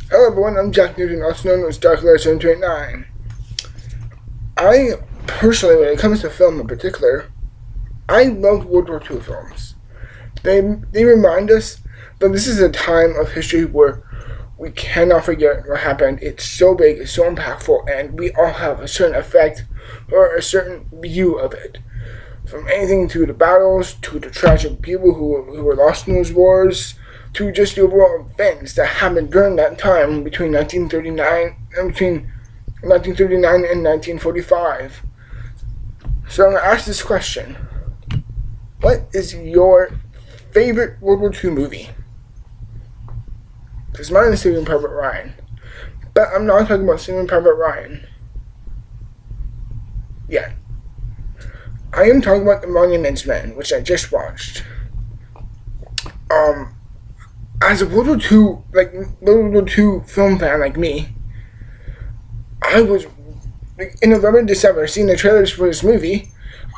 Hello everyone, I'm Jack Newton, also known as Dark Lair 729. I personally, when it comes to film in particular, I love World War II films. They remind us that this is a time of history where we cannot forget what happened. It's so big, it's so impactful, and we all have a certain effect or a certain view of it. From anything to the battles, to the tragic people who were lost in those wars, to just the overall events that happened during that time between 1939 and 1945. So I'm going to ask this question. What is your favorite World War II movie? Because mine is Saving Private Ryan. But I'm not talking about Saving Private Ryan yet. I am talking about The Monuments Men, which I just watched. As a World War II film fan like me, I was, in November and December, seeing the trailers for this movie,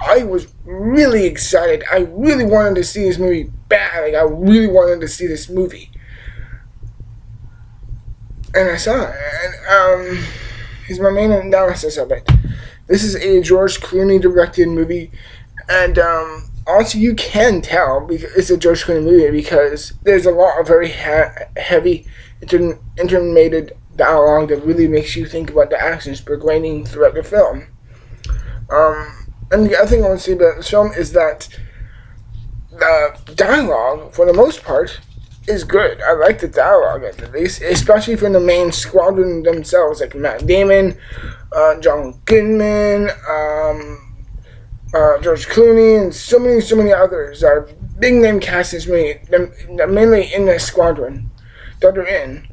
I was really excited. I really wanted to see this movie bad. I really wanted to see this movie. And I saw it. And here's my main analysis of it. This is a George Clooney directed movie. And also, you can tell because it's a George Clooney movie because there's a lot of very heavy interminated dialogue that really makes you think about the actions progressing throughout the film. And the other thing I want to say about this film is that the dialogue, for the most part, is good. I like the dialogue at least, especially from the main squadron themselves, like Matt Damon, John Goodman, George Clooney, and so many others. Big name cast is mainly in the squadron that they're in.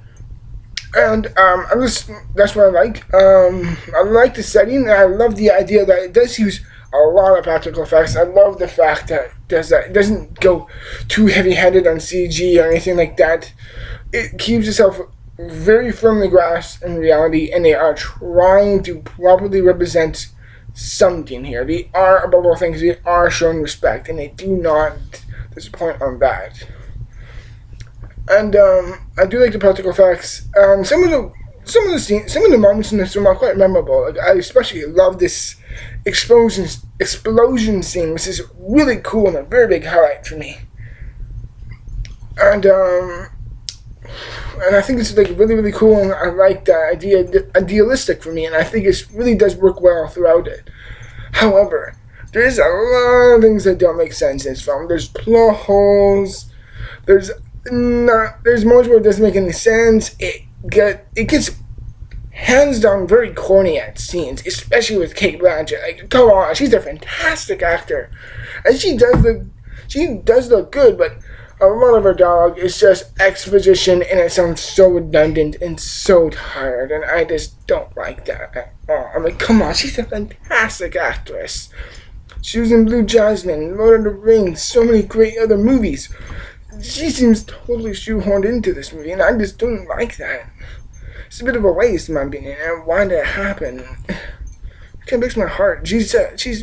And that's what I like. I like the setting, and I love the idea that it does use a lot of practical effects. I love the fact that it doesn't go too heavy-handed on CG or anything like that. It keeps itself very firmly grasped in reality, and they are trying to properly represent something here. They are, above all things, they are showing respect, and they do not disappoint on that. And I do like the practical effects. Some of the moments in this film are quite memorable. Like, I especially love this explosion scene, which is really cool and a very big highlight for me. And I think it's like really cool, and I like that idea, idealistic for me, and I think it really does work well throughout it. However, there's a lot of things that don't make sense in this film. There's plot holes. There's moments where it doesn't make any sense. It gets hands down very corny at scenes, especially with Cate Blanchett. Like, come on, she's a fantastic actor, and she does look good, but a lot of her dialogue is just exposition, and it sounds so redundant and so tired, and I just don't like that at all. I'm like, come on, she's a fantastic actress. She was in Blue Jasmine, Lord of the Rings, so many great other movies. She seems totally shoehorned into this movie, and I just don't like that. It's a bit of a waste, in my opinion, and why did it happen? It kind of breaks my heart. She's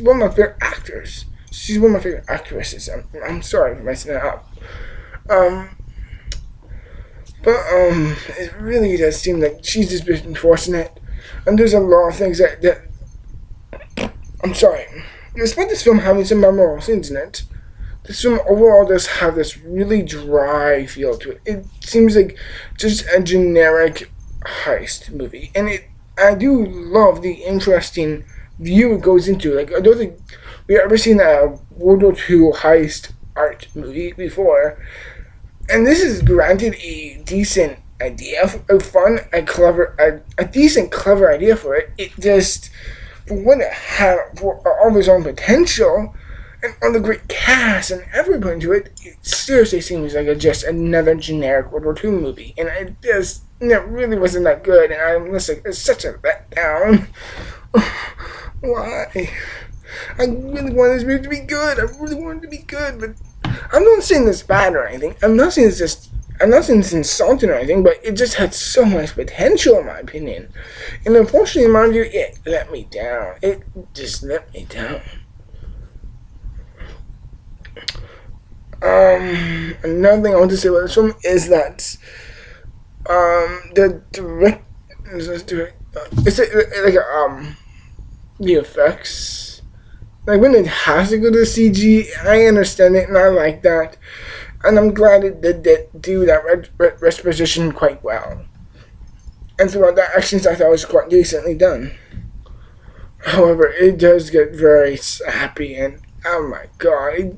one of my favorite actors. She's one of my favorite actresses. I'm sorry for messing that up. But it really does seem like she's just been forcing it, and there's a lot of things that I'm sorry. Despite this film having some memorable scenes in it, this film overall does have this really dry feel to it. It seems like just a generic heist movie, and I do love the interesting view it goes into. Like, I don't think we've ever seen a World War II heist art movie before, and this is granted a decent idea, a decent clever idea for it. It just, for what it had, for all of its own potential, and all the great cast and everyone to it, it seriously seems like just another generic World War II movie, and it really wasn't that good, and I'm just like, it's such a letdown. Why? I really wanted this movie to be good. I really wanted it to be good, but I'm not saying this bad or anything. I'm not saying it's insulting or anything, but it just had so much potential, in my opinion. And unfortunately, mind you, it let me down. It just let me down. Another thing I want to say about this film is that the direct, it's like the effects. Like when it has to go to CG, I understand it and I like that, and I'm glad it did do that reposition quite well. And throughout the actions, I thought it was quite decently done. However, it does get very sappy, and oh my god, it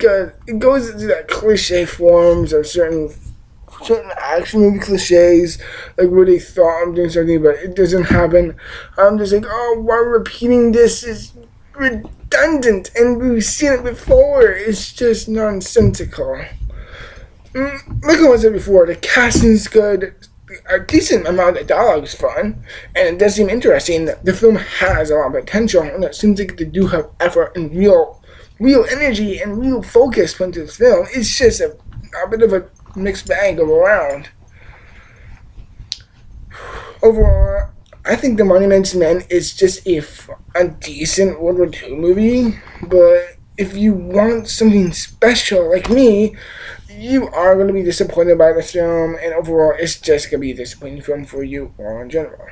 goes into that cliche forms of certain action movie cliches, like where they thought I'm doing something, but it doesn't happen. I'm just like, oh, why repeating this is redundant, and we've seen it before. It's just nonsensical. Like I said before, the casting's good. A decent amount of dialogue is fun, and it does seem interesting. The film has a lot of potential, and it seems like they do have effort and real energy and real focus put into this film. It's just a bit of a mixed bag of around. Overall, I think The Monuments Men is just a decent World War II movie, but if you want something special like me, you are going to be disappointed by the film, and overall, it's just going to be a disappointing film for you all in general.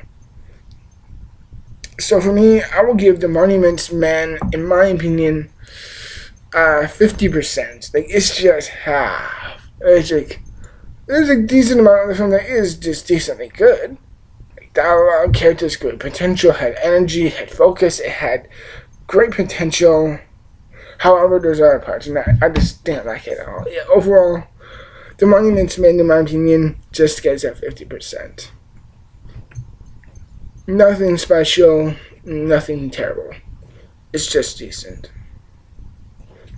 So for me, I will give The Monuments Men, in my opinion, 50%. Like, it's just half. It's like, there's a decent amount of the film that is just decently good. Like, dialogue, characters, good potential, had energy, had focus, it had great potential. However, there's other parts in that I just didn't like it at all. Yeah, overall, The Monuments Men, in my opinion, just gets at 50%. Nothing special, nothing terrible. It's just decent.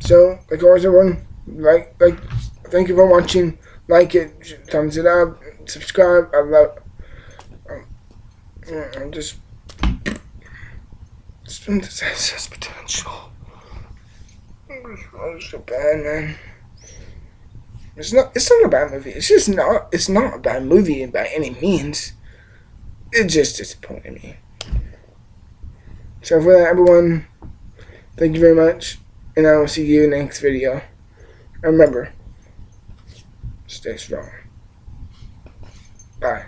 So, like always, everyone, thank you for watching. Like it, thumbs it up, subscribe. I love. I'm just. This film has potential. Oh, so bad, man. It's not a bad movie. It's not a bad movie by any means. It just disappointed me. So for that, everyone, thank you very much, and I will see you in the next video. And remember, stay strong. Bye.